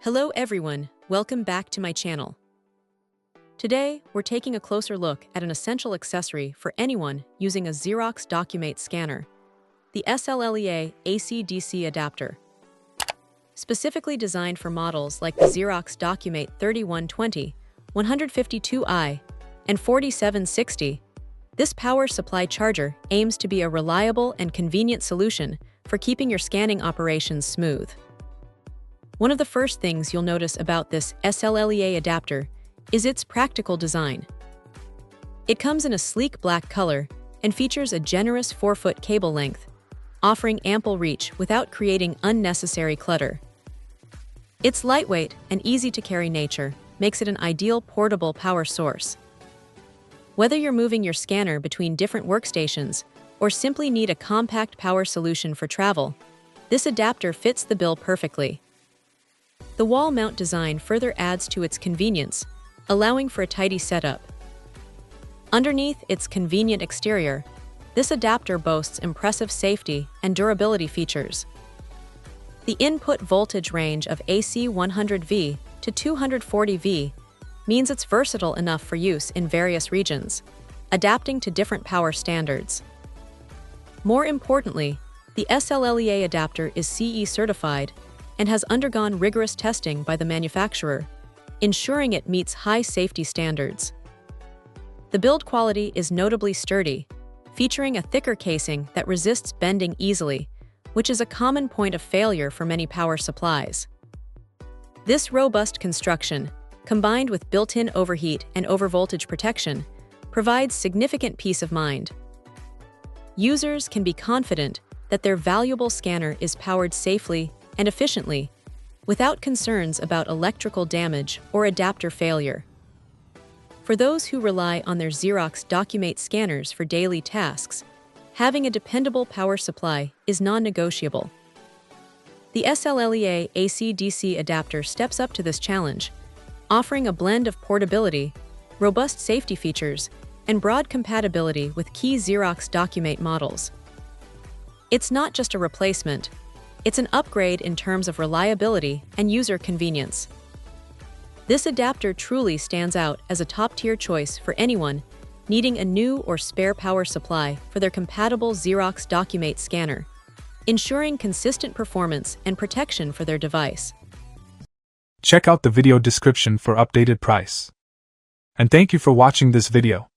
Hello everyone, welcome back to my channel. Today, we're taking a closer look at an essential accessory for anyone using a Xerox DocuMate scanner, the SLLEA AC-DC adapter. Specifically designed for models like the Xerox DocuMate 3120, 152i, and 4760, this power supply charger aims to be a reliable and convenient solution for keeping your scanning operations smooth. One of the first things you'll notice about this SLLEA adapter is its practical design. It comes in a sleek black color and features a generous 4-foot cable length, offering ample reach without creating unnecessary clutter. Its lightweight and easy-to-carry nature makes it an ideal portable power source. Whether you're moving your scanner between different workstations or simply need a compact power solution for travel, this adapter fits the bill perfectly. The wall mount design further adds to its convenience, allowing for a tidy setup. Underneath its convenient exterior, this adapter boasts impressive safety and durability features. The input voltage range of AC 100V to 240V means it's versatile enough for use in various regions, adapting to different power standards. More importantly, the SLLEA adapter is CE certified and has undergone rigorous testing by the manufacturer, ensuring it meets high safety standards. The build quality is notably sturdy, featuring a thicker casing that resists bending easily, which is a common point of failure for many power supplies. This robust construction, combined with built-in overheat and overvoltage protection, provides significant peace of mind. Users can be confident that their valuable scanner is powered safely and efficiently, without concerns about electrical damage or adapter failure. For those who rely on their Xerox DocuMate scanners for daily tasks, having a dependable power supply is non-negotiable. The SLLEA AC-DC adapter steps up to this challenge, offering a blend of portability, robust safety features, and broad compatibility with key Xerox DocuMate models. It's not just a replacement, it's an upgrade in terms of reliability and user convenience. This adapter truly stands out as a top-tier choice for anyone needing a new or spare power supply for their compatible Xerox DocuMate scanner, ensuring consistent performance and protection for their device. Check out the video description for updated price. And thank you for watching this video.